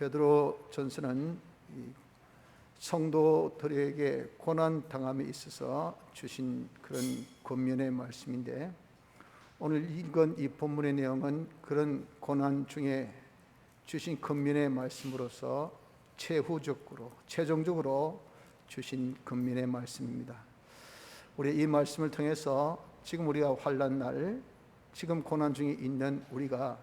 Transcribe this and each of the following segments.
베드로 전서는 성도들에게 고난 당함에 있어서 주신 그런 권면의 말씀인데, 오늘 읽은 이 본문의 내용은 그런 고난 중에 주신 권면의 말씀으로서 최종적으로 주신 권면의 말씀입니다. 우리 이 말씀을 통해서 지금 우리가 환난 날, 지금 고난 중에 있는 우리가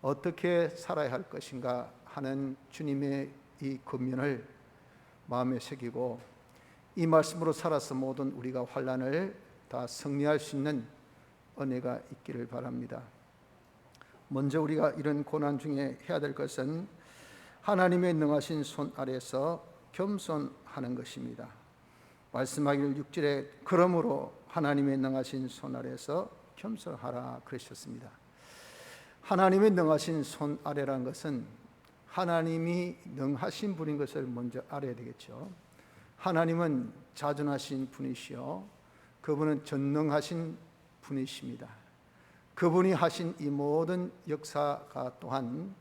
어떻게 살아야 할 것인가 하는 주님의 이 권면을 마음에 새기고, 이 말씀으로 살아서 모든 우리가 환난을 다 승리할 수 있는 은혜가 있기를 바랍니다. 먼저 우리가 이런 고난 중에 해야 될 것은 하나님의 능하신 손 아래서 겸손하는 것입니다. 말씀하기를 6절에 그러므로 하나님의 능하신 손 아래서 겸손하라 그러셨습니다. 하나님의 능하신 손 아래라는 것은 하나님이 능하신 분인 것을 먼저 알아야 되겠죠. 하나님은 자존하신 분이시요, 그분은 전능하신 분이십니다. 그분이 하신 이 모든 역사가 또한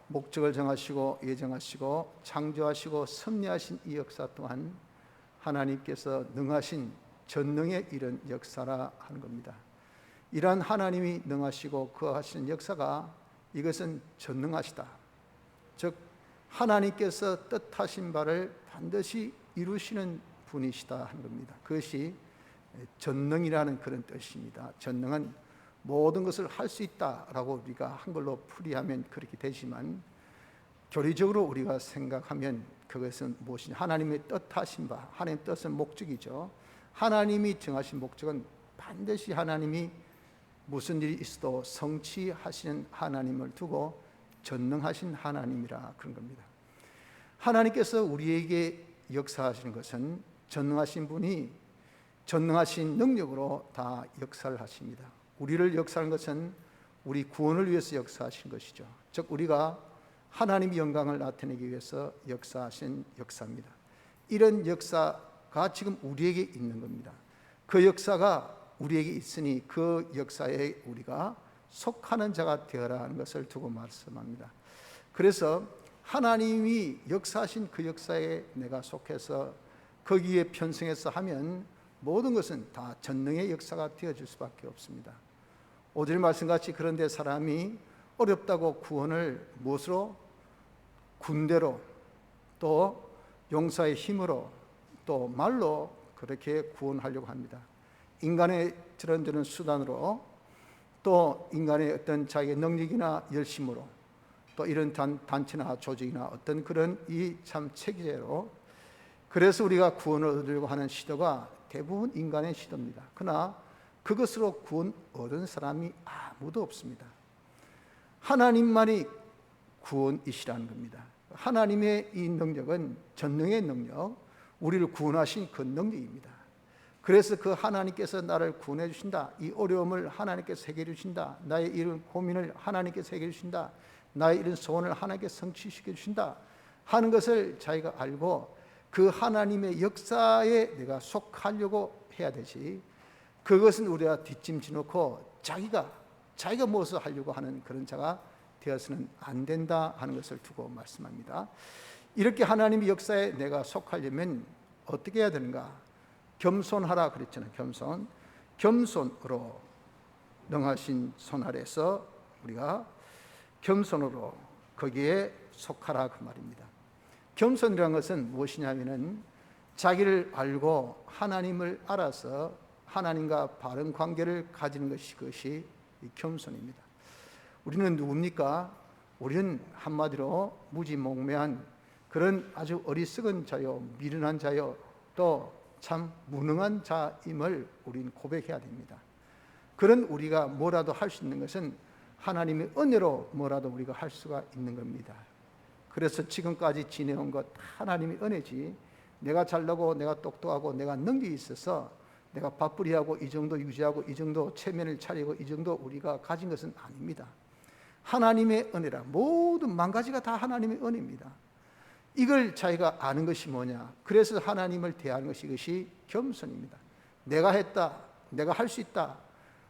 목적을 정하시고 예정하시고 창조하시고 섭리하신 이 역사 또한 하나님께서 능하신 전능의 이런 역사라 하는 겁니다. 이러한 하나님이 능하시고 그 하시는 역사가, 이것은 전능하시다, 즉 하나님께서 뜻하신 바를 반드시 이루시는 분이시다 하는 겁니다. 그것이 전능이라는 그런 뜻입니다. 전능은 모든 것을 할 수 있다라고 우리가 한글로 풀이하면 그렇게 되지만, 교리적으로 우리가 생각하면 그것은 무엇이냐, 하나님의 뜻하신 바, 하나님의 뜻은 목적이죠. 하나님이 정하신 목적은 반드시 하나님이 무슨 일이 있어도 성취하시는 하나님을 두고 전능하신 하나님이라 그런 겁니다. 하나님께서 우리에게 역사하시는 것은 전능하신 분이 전능하신 능력으로 다 역사를 하십니다. 우리를 역사하는 것은 우리 구원을 위해서 역사하신 것이죠. 즉 우리가 하나님의 영광을 나타내기 위해서 역사하신 역사입니다. 이런 역사가 지금 우리에게 있는 겁니다. 그 역사가 우리에게 있으니 그 역사에 우리가 속하는 자가 되어라 하는 것을 두고 말씀합니다. 그래서 하나님이 역사하신 그 역사에 내가 속해서 거기에 편승해서 하면 모든 것은 다 전능의 역사가 되어질 수밖에 없습니다. 5절 말씀같이 그런데 사람이 어렵다고 구원을 무엇으로? 군대로, 또 용사의 힘으로, 또 말로 그렇게 구원하려고 합니다. 인간의 저런 수단으로, 또 인간의 어떤 자기의 능력이나 열심으로, 또 이런 단체나 조직이나 어떤 그런 이 참 체계로, 그래서 우리가 구원을 얻으려고 하는 시도가 대부분 인간의 시도입니다. 그러나 그것으로 구원 얻은 사람이 아무도 없습니다. 하나님만이 구원이시라는 겁니다. 하나님의 이 능력은 전능의 능력, 우리를 구원하신 그 능력입니다. 그래서 그 하나님께서 나를 구원해 주신다, 이 어려움을 하나님께서 해결해 주신다, 나의 이런 고민을 하나님께서 해결해 주신다, 나의 이런 소원을 하나님께서 성취시켜 주신다 하는 것을 자기가 알고 그 하나님의 역사에 내가 속하려고 해야 되지, 그것은 우리가 뒷짐지 놓고 자기가 무엇을 하려고 하는 그런 자가 되어서는 안 된다 하는 것을 두고 말씀합니다. 이렇게 하나님의 역사에 내가 속하려면 어떻게 해야 되는가? 겸손하라 그랬잖아요. 겸손으로 능하신 손 아래서 우리가 겸손으로 거기에 속하라 그 말입니다. 겸손이라는 것은 무엇이냐면은 자기를 알고 하나님을 알아서 하나님과 바른 관계를 가지는 것이, 그것이 겸손입니다. 우리는 누굽니까? 우리는 한마디로 무지몽매한 그런 아주 어리석은 자요, 미련한 자요, 또 참 무능한 자임을 우리는 고백해야 됩니다. 그런 우리가 뭐라도 할 수 있는 것은 하나님의 은혜로 뭐라도 우리가 할 수가 있는 겁니다. 그래서 지금까지 지내온 것 하나님의 은혜지, 내가 잘나고 내가 똑똑하고 내가 능력이 있어서 내가 밥벌이하고 이 정도 유지하고 이 정도 체면을 차리고 이 정도 우리가 가진 것은 아닙니다. 하나님의 은혜라, 모든 만 가지가 다 하나님의 은혜입니다. 이걸 자기가 아는 것이 뭐냐? 그래서 하나님을 대하는 것이, 이것이 겸손입니다. 내가 했다, 내가 할 수 있다,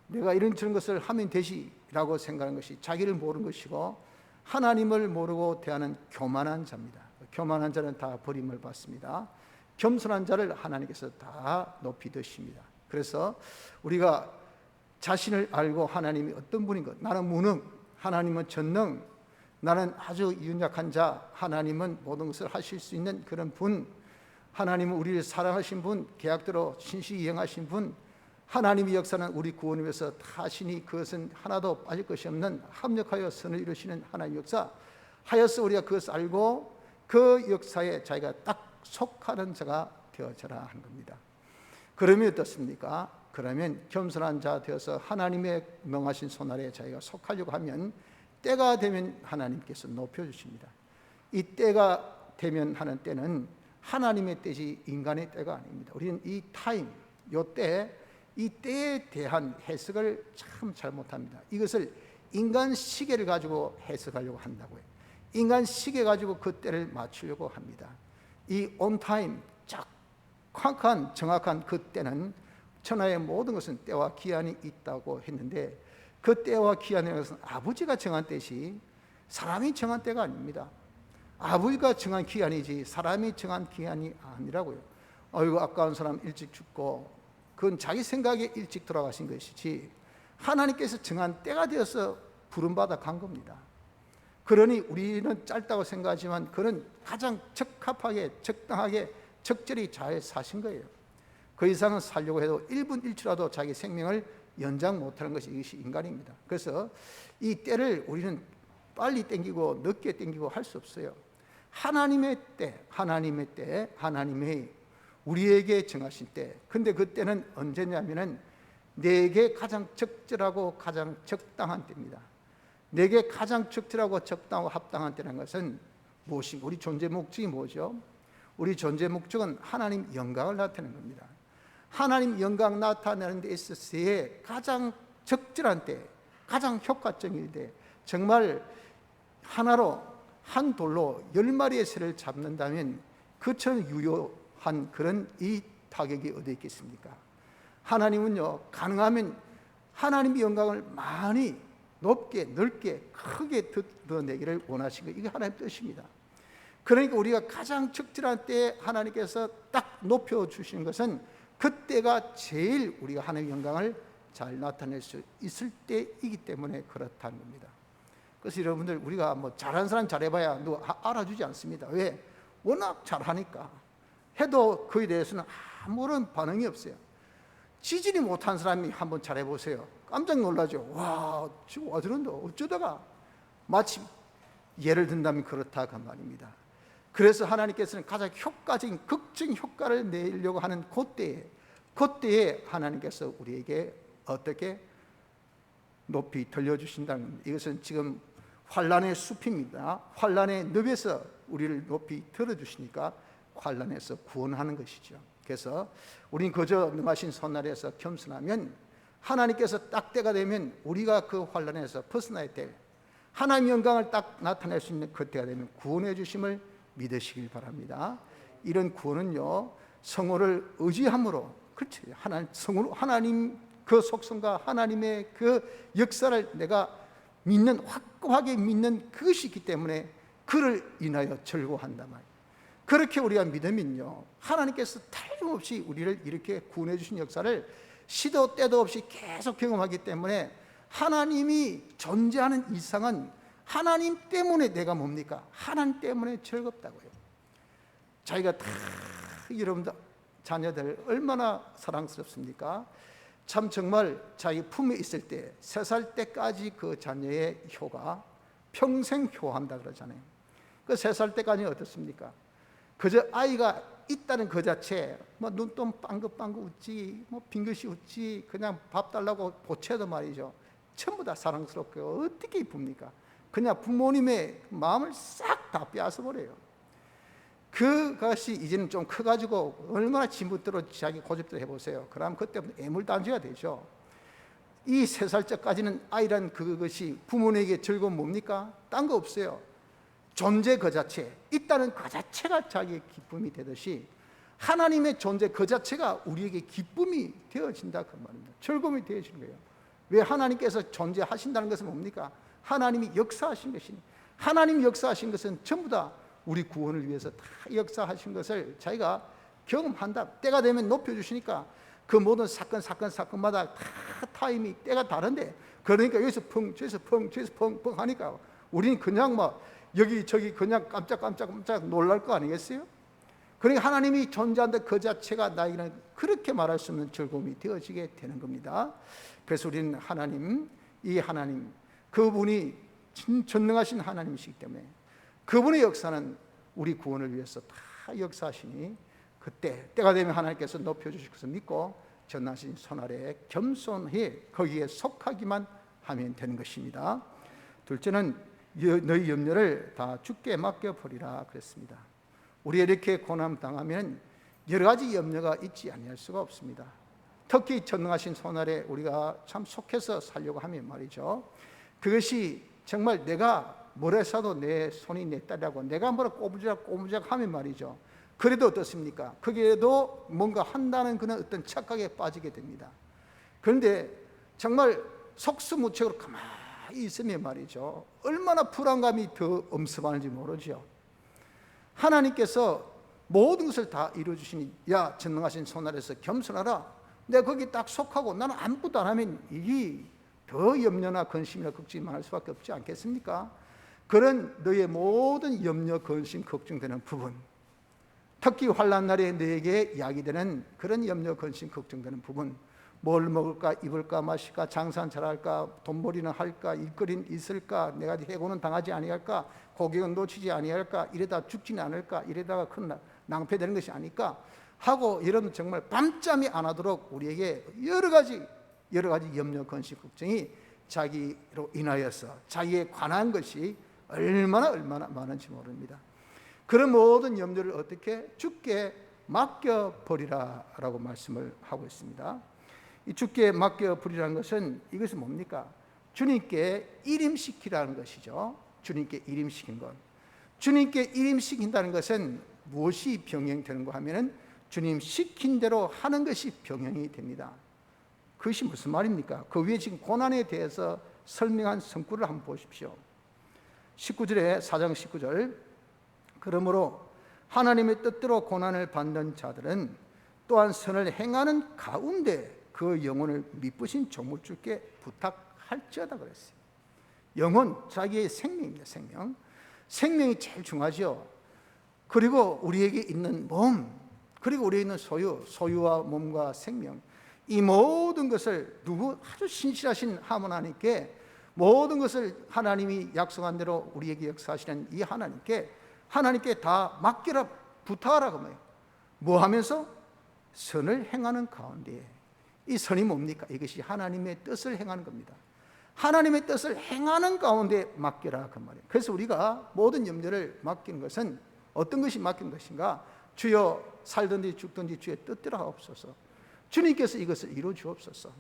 내가 이런 저런 것을 하면 되지라고 생각하는 것이 자기를 모르는 것이고, 하나님을 모르고 대하는 교만한 자입니다. 교만한 자는 다 버림을 받습니다. 겸손한 자를 하나님께서 다 높이 드십니다. 그래서 우리가 자신을 알고 하나님이 어떤 분인 것, 나는 무능, 하나님은 전능, 나는 아주 연약한 자, 하나님은 모든 것을 하실 수 있는 그런 분, 하나님은 우리를 사랑하신 분, 계약대로 신실히 이행하신 분, 하나님의 역사는 우리 구원을 위해서 하시니 그것은 하나도 빠질 것이 없는 합력하여 선을 이루시는 하나님의 역사 하여서 우리가 그것을 알고 그 역사에 자기가 딱 속하는 자가 되어져라 하는 겁니다. 그러면 어떻습니까? 그러면 겸손한 자 되어서 하나님의 명하신 손아래에 자기가 속하려고 하면 때가 되면 하나님께서 높여주십니다. 이 때가 되면 하는 때는 하나님의 때지 인간의 때가 아닙니다. 우리는 이 타임, 이 때에 대한 해석을 참 잘못합니다. 이것을 인간 시계를 가지고 해석하려고 한다고요. 인간 시계 가지고 그 때를 맞추려고 합니다. 이 on time, 정확한 그 때는 천하의 모든 것은 때와 기한이 있다고 했는데 그 때와 기한이라는 것은 아버지가 정한 때시 사람이 정한 때가 아닙니다. 아버지가 정한 기한이지 사람이 정한 기한이 아니라고요. 어이구 아까운 사람 일찍 죽고 그건 자기 생각에 일찍 돌아가신 것이지 하나님께서 정한 때가 되어서 부름받아 간 겁니다. 그러니 우리는 짧다고 생각하지만 그는 가장 적합하게 적당하게 적절히 잘 사신 거예요. 그 이상은 살려고 해도 1분 1초라도 자기 생명을 연장 못하는 것이 이것이 인간입니다. 그래서 이 때를 우리는 빨리 땡기고 늦게 땡기고 할 수 없어요. 하나님의 때, 하나님의 우리에게 정하신 때. 근데 그때는 언제냐면은 내게 가장 적절하고 가장 적당한 때입니다. 내게 가장 적절하고 적당하고 합당한 때라는 것은 무엇인가? 우리 존재 목적이 뭐죠? 우리 존재 목적은 하나님 영광을 나타내는 겁니다. 하나님 영광 나타내는 데 있어서의 가장 적절한 때, 가장 효과적일 때, 정말 하나로 한 돌로 10마리의 새를 잡는다면 그처럼 유효한 그런 이 타격이 어디 있겠습니까? 하나님은요, 가능하면 하나님의 영광을 많이 높게 넓게 크게 드러내기를 원하신 거예요. 이게 하나님의 뜻입니다. 그러니까 우리가 가장 적절한 때에 하나님께서 딱 높여주시는 것은 그때가 제일 우리가 하나님의 영광을 잘 나타낼 수 있을 때이기 때문에 그렇다는 겁니다. 그래서 여러분들 우리가 뭐 잘하는 사람 잘해봐야 누가 알아주지 않습니다. 왜? 워낙 잘하니까 해도 그에 대해서는 아무런 반응이 없어요. 지질이 못한 사람이 한번 잘해보세요. 깜짝 놀라죠. 와, 지금 와 저런다. 어쩌다가 마치 예를 든다면 그렇다 그 말입니다. 그래서 하나님께서는 가장 효과적인 극적 효과를 내려고 하는 그때에 하나님께서 우리에게 어떻게 높이 들려주신다는 겁니다. 이것은 지금 환난의 숲입니다. 환난의 늪에서 우리를 높이 들어주시니까 환난에서 구원하는 것이죠. 그래서 우리는 그저 능하신 손아래에서 겸손하면 하나님께서 딱 때가 되면 우리가 그 환난에서 벗어나야 될 하나님의 영광을 딱 나타낼 수 있는 그때가 되면 구원해 주심을 믿으시길 바랍니다. 이런 구원은요, 성호를 의지함으로, 그렇죠. 하나님 그 속성과 하나님의 그 역사를 내가 믿는, 확고하게 믿는 그것이 있기 때문에 그를 인하여 절고한단 말이에요. 그렇게 우리가 믿으면요, 하나님께서 틀림없이 우리를 이렇게 구원해 주신 역사를 시도 때도 없이 계속 경험하기 때문에 하나님이 존재하는 이상은 하나님 때문에 내가 뭡니까? 하나님 때문에 즐겁다고요. 자기가 다 여러분들 자녀들 얼마나 사랑스럽습니까? 참 정말 자기 품에 있을 때 3살 때까지 그 자녀의 효가 평생 효한다 그러잖아요. 그 3살 때까지 어떻습니까? 그저 아이가 있다는 그 자체, 뭐 눈동 빵긋빵긋 웃지, 뭐 빙긋이 웃지, 그냥 밥 달라고 보채도 말이죠. 전부 다 사랑스럽고 어떻게 이쁩니까? 그냥 부모님의 마음을 싹 다 빼앗아 버려요. 그것이 이제는 좀 커가지고 얼마나 진붓대로 자기 고집대로 해보세요. 그럼 그때부터 애물단지가 되죠. 이 3살짜리까지는 아이란 그것이 부모님에게 즐거운 뭡니까? 딴 거 없어요. 존재 그 자체, 있다는 그 자체가 자기의 기쁨이 되듯이 하나님의 존재 그 자체가 우리에게 기쁨이 되어진다 그 말입니다. 즐거움이 되어지는 거예요. 왜? 하나님께서 존재하신다는 것은 뭡니까? 하나님이 역사하신 것이니 하나님 역사하신 것은 전부 다 우리 구원을 위해서 다 역사하신 것을 자기가 경험한다. 때가 되면 높여주시니까 그 모든 사건마다 다 타임이 때가 다른데, 그러니까 여기서 펑 저기서 펑 저기서 펑 하니까 우리는 그냥 막 여기저기 그냥 깜짝 놀랄 거 아니겠어요? 그러니까 하나님이 존재한다 그 자체가 나에게는 그렇게 말할 수 없는 즐거움이 되어지게 되는 겁니다. 그래서 우리는 하나님, 이 하나님, 그분이 전능하신 하나님이시기 때문에 그분의 역사는 우리 구원을 위해서 다 역사하시니 그때 때가 되면 하나님께서 높여주실 것을 믿고 전능하신 손 아래에 겸손히 거기에 속하기만 하면 되는 것입니다. 둘째는 너희 염려를 다 주께 맡겨버리라 그랬습니다. 우리 이렇게 고난 당하면 여러 가지 염려가 있지 아니할 수가 없습니다. 특히 전능하신 손 아래 우리가 참 속해서 살려고 하면 말이죠, 그것이 정말 내가 뭘 해서도 내 손이 내 딸이라고 내가 뭐라 꼬부작 하면 말이죠, 그래도 어떻습니까? 그게도 뭔가 한다는 그런 어떤 착각에 빠지게 됩니다. 그런데 정말 속수무책으로 가만히 있으면 말이죠, 얼마나 불안감이 더 엄습하는지 모르죠. 하나님께서 모든 것을 다 이루어주시니 야 전능하신 손 아래에서 겸손하라, 내가 거기 딱 속하고 나는 아무것도 안 하면 이게 더 염려나 근심이나 걱정이 많을 수밖에 없지 않겠습니까? 그런 너의 모든 염려, 근심, 걱정되는 부분, 특히 환난 날에 너에게 야기되는 그런 염려, 근심, 걱정되는 부분, 뭘 먹을까, 입을까, 마실까, 장사는 잘할까, 돈벌이는 할까, 일거리는 있을까, 내가 해고는 당하지 아니할까, 고객은 놓치지 아니할까, 이러다 죽지는 않을까, 이러다가 큰 낭패되는 것이 아닐까 하고, 이런 정말 밤잠이 안 하도록 우리에게 여러 가지 염려, 근심, 걱정이 자기로 인하여서 자기에 관한 것이 얼마나 많은지 모릅니다. 그런 모든 염려를 어떻게 주께 맡겨버리라 라고 말씀을 하고 있습니다. 이 주께 맡겨버리라는 것은 이것은 뭡니까? 주님께 일임시키라는 것이죠. 주님께 일임시킨 것. 주님께 일임시킨다는 것은 무엇이 병행되는가 하면은 주님 시킨 대로 하는 것이 병행이 됩니다. 그것이 무슨 말입니까? 그 위에 지금 고난에 대해서 설명한 성구를 한번 보십시오. 19절에 4장 19절, 그러므로 하나님의 뜻대로 고난을 받는 자들은 또한 선을 행하는 가운데 그 영혼을 미쁘신 조물주께 부탁할지어다 그랬어요. 영혼, 자기의 생명입니다. 생명이 제일 중요하죠. 그리고 우리에게 있는 몸, 그리고 우리에게 있는 소유와 몸과 생명, 이 모든 것을 아주 신실하신 하나님께, 모든 것을 하나님이 약속한 대로 우리에게 역사하시는 이 하나님께 다 맡기라, 부탁하라고 말해요. 뭐 하면서? 선을 행하는 가운데. 이 선이 뭡니까? 이것이 하나님의 뜻을 행하는 겁니다. 하나님의 뜻을 행하는 가운데 맡기라 그 말이에요. 그래서 우리가 모든 염려를 맡기는 것은 어떤 것이 맡긴 것인가? 주여 살든지 죽든지 주의 뜻대로 하옵소서. 주님께서 이것을 이루어 주옵소서.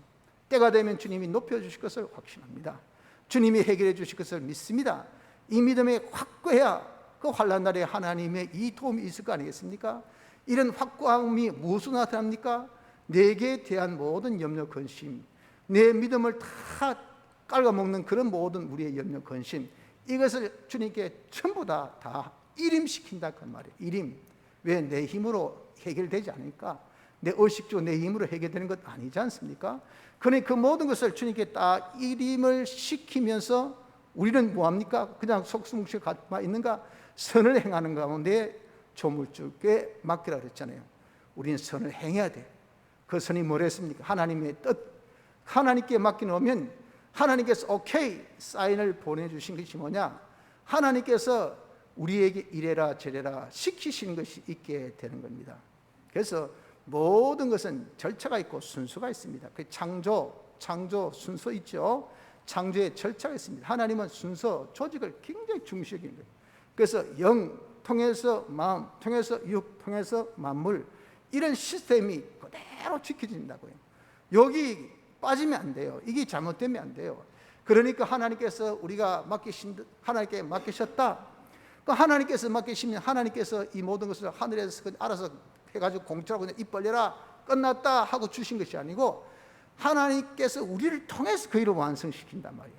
때가 되면 주님이 높여주실 것을 확신합니다. 주님이 해결해 주실 것을 믿습니다. 이 믿음에 확고해야 그 환난 날에 하나님의 이 도움이 있을 거 아니겠습니까? 이런 확고함이 무엇으로 나타납니까? 내게 대한 모든 염려, 근심, 내 믿음을 다 깔아먹는 그런 모든 우리의 염려, 근심, 이것을 주님께 전부 다 일임시킨다 그 말이에요. 일임. 왜? 내 힘으로 해결되지 않으니까. 내 의식적으로 내 힘으로 해결되는 것 아니지 않습니까? 그러니 그 모든 것을 주님께 딱 일임을 시키면서 우리는 뭐합니까? 그냥 속수무책 가만 있는가? 선을 행하는 가운데 조물주께 맡기라 그랬잖아요. 우리는 선을 행해야 돼. 그 선이 뭐랬습니까? 하나님의 뜻. 하나님께 맡겨놓으면 하나님께서 오케이 사인을 보내주신 것이 뭐냐? 하나님께서 우리에게 이래라 저래라 시키시는 것이 있게 되는 겁니다. 그래서 모든 것은 절차가 있고 순서가 있습니다. 그 창조 순서 있죠. 창조의 절차가 있습니다. 하나님은 순서, 조직을 굉장히 중시하는 거예요. 그래서 영 통해서 마음, 통해서 육, 통해서 만물, 이런 시스템이 그대로 지켜진다고요. 여기 빠지면 안 돼요. 이게 잘못되면 안 돼요. 그러니까 하나님께서 우리가 하나님께 맡기셨다. 그 하나님께서 맡기시면 하나님께서 이 모든 것을 하늘에서 알아서 해가지고 공짜로 그냥 입 벌려라 끝났다 하고 주신 것이 아니고 하나님께서 우리를 통해서 그 일을 완성시킨단 말이에요.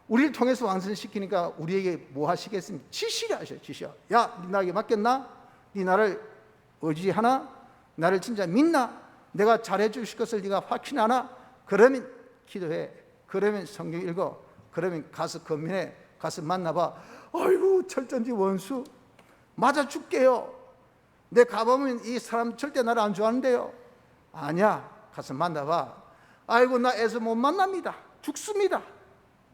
우리를 통해서 완성시키니까 우리에게 뭐 하시겠습니까? 지시를 하셔. 지시야. 야, 네 나에게 맡겼나? 네 나를 의지하나? 나를 진짜 믿나? 내가 잘해 주실 것을 네가 확신하나? 그러면 기도해. 그러면 성경 읽어. 그러면 가서 건면해. 가서 만나봐. 아이고 철전지 원수 맞아 죽게요. 내 가보면 이 사람 절대 나를 안 좋아하는데요. 아니야. 가서 만나봐. 아이고 나 애서 못 만납니다. 죽습니다.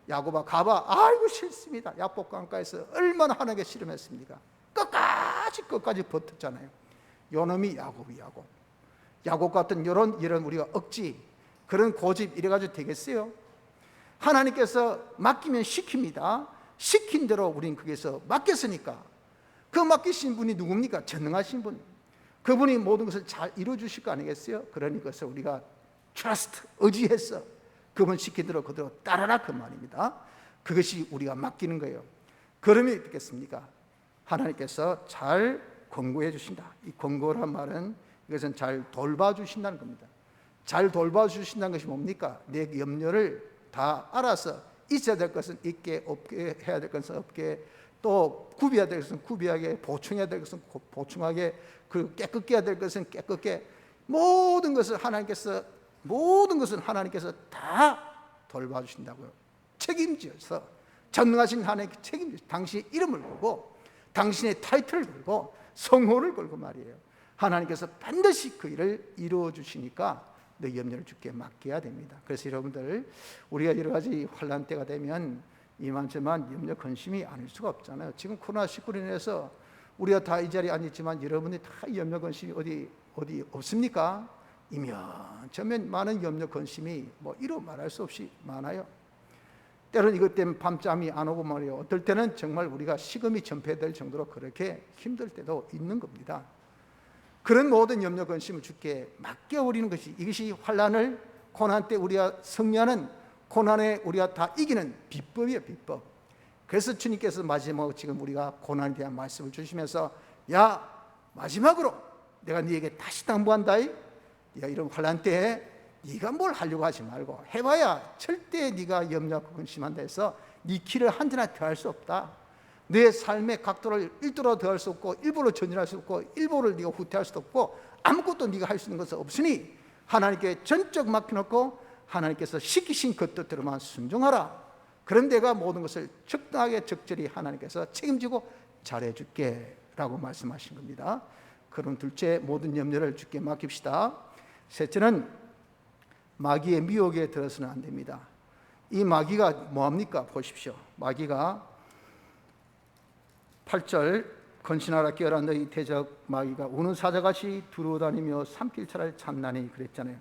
야곱아 가봐. 아이고 싫습니다. 야복강가에서 얼마나 하나님께 씨름했습니까? 끝까지 버텼잖아요. 요놈이 야곱. 야곱 같은 이런 우리가 억지, 그런 고집 이래가지고 되겠어요? 하나님께서 맡기면 시킵니다. 시킨 대로 우리는 거기서 맡겼으니까. 그 맡기신 분이 누굽니까? 전능하신 분. 그분이 모든 것을 잘 이루어주실 거 아니겠어요? 그러니 그래서 우리가 trust, 의지해서 그분 시킨 대로 그대로 따라라 그 말입니다. 그것이 우리가 맡기는 거예요. 그러면 어떻겠습니까? 하나님께서 잘 권고해 주신다. 이 권고란 말은 이것은 잘 돌봐주신다는 겁니다. 잘 돌봐주신다는 것이 뭡니까? 내 염려를 다 알아서 있어야 될 것은 있게, 없게, 해야 될 것은 없게, 또 구비해야 될 것은 구비하게, 보충해야 될 것은 보충하게, 그리고 깨끗게 해야 될 것은 깨끗게, 모든 것을 하나님께서 다 돌봐주신다고요. 책임져서 전능하신 하나님께 책임져서 당신의 이름을 걸고 당신의 타이틀을 걸고 성호를 걸고 말이에요. 하나님께서 반드시 그 일을 이루어 주시니까 너 염려를 주께 맡겨야 됩니다. 그래서 여러분들 우리가 여러 가지 환난 때가 되면 이만저만 염려 근심이 아닐 수가 없잖아요. 지금 코로나19로 인해서 우리가 다 이 자리에 앉았지만 여러분이 다 염려 근심이 어디 없습니까? 이면저면 많은 염려 근심이 뭐 이루 말할 수 없이 많아요. 때로는 이것 때문에 밤잠이 안 오고 말이에요. 어떨 때는 정말 우리가 식음이 전폐될 정도로 그렇게 힘들 때도 있는 겁니다. 그런 모든 염려 근심을 주께 맡겨버리는 것이, 이것이 환난을, 고난 때 우리가 승리하는, 고난에 우리가 다 이기는 비법이에요. 비법. 그래서 주님께서 마지막으로 지금 우리가 고난에 대한 말씀을 주시면서 야 마지막으로 내가 네게 다시 당부한다. 네가 이런 환난 때에 네가 뭘 하려고 하지 말고 해봐야 절대 네가 염려하고 근심한다 해서 네 길을 한전나 더할 수 없다. 내 삶의 각도를 1도로 더할 수 없고 1보로 전진할 수 없고 1보를 네가 후퇴할 수도 없고 아무것도 네가 할 수 있는 것은 없으니 하나님께 전적 맡겨놓고 하나님께서 시키신 그 뜻대로만 순종하라. 그럼 내가 모든 것을 적당하게 적절히 하나님께서 책임지고 잘해줄게 라고 말씀하신 겁니다. 그럼 둘째, 모든 염려를 주께 맡깁시다. 셋째는 마귀의 미혹에 들어서는 안 됩니다. 이 마귀가 뭐합니까? 보십시오. 마귀가 8절 건신하라 깨어라 너희 대적 마귀가 우는 사자같이 두루다니며 삼킬 자를 찾나니 그랬잖아요.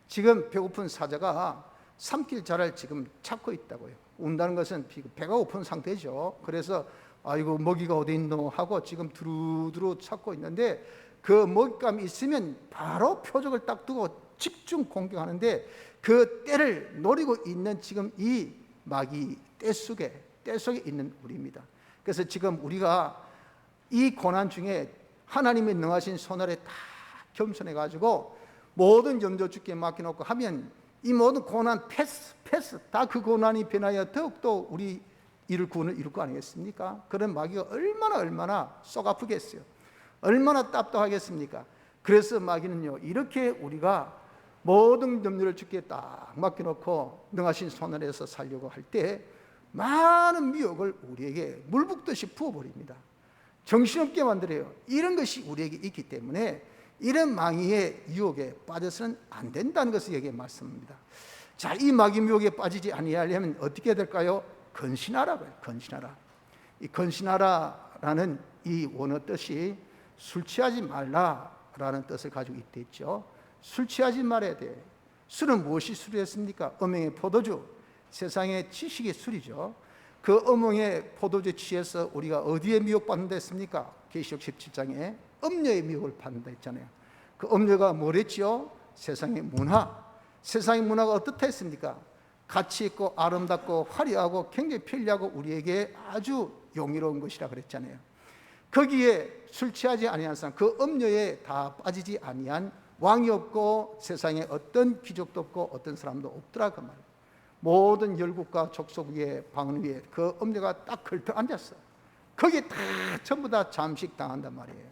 지금 배고픈 사자가 삼킬 자를 지금 찾고 있다고요. 운다는 것은 배가 고픈 상태죠. 그래서 아이고 먹이가 어디 있노 하고 지금 두루두루 찾고 있는데 그 먹잇감이 있으면 바로 표적을 딱 두고 집중 공격하는데 그 때를 노리고 있는 지금 이 마귀 때 속에 있는 우리입니다. 그래서 지금 우리가 이 고난 중에 하나님의 능하신 손 아래 다 겸손해 가지고 모든 염려 주께 맡겨놓고 하면 이 모든 고난 패스 다 그 고난이 변하여 더욱더 우리 구원을 이룰 거 아니겠습니까? 그런 마귀가 얼마나 속 아프겠어요. 얼마나 답답하겠습니까? 그래서 마귀는요 이렇게 우리가 모든 염려를 주께 딱 맡겨놓고 능하신 손 아래에서 살려고 할 때 많은 미혹을 우리에게 물 붓듯이 부어버립니다. 정신없게 만들어요. 이런 것이 우리에게 있기 때문에 이런 마귀의 유혹에 빠져서는 안 된다는 것을 여기에 말씀합니다. 자, 이 마귀 유혹에 빠지지 아니하려면 어떻게 해야 될까요? 건신하라고요. 건신하라. 이 건신하라라는 이 원어 뜻이 술 취하지 말라라는 뜻을 가지고 있댔죠. 술 취하지 말아야 돼. 술은 무엇이 술이었습니까? 음행의 포도주. 세상의 지식의 술이죠. 그 음행의 포도주에 취해서 우리가 어디에 미혹받는다 했습니까? 계시록 17장에 음료의 미혹을 받는다 했잖아요. 그 음료가 뭐랬죠? 세상의 문화. 세상의 문화가 어떻다 했습니까? 가치 있고 아름답고 화려하고 굉장히 편리하고 우리에게 아주 용이로운 것이라 그랬잖아요. 거기에 술 취하지 아니한 사람, 그 음료에 다 빠지지 아니한 왕이 없고 세상에 어떤 귀족도 없고 어떤 사람도 없더라 그 말이에요. 모든 열국과 족속 위에 방 위에 그 엄녀가 딱 걸터 앉았어. 거기에 다 전부 다 잠식 당한단 말이에요.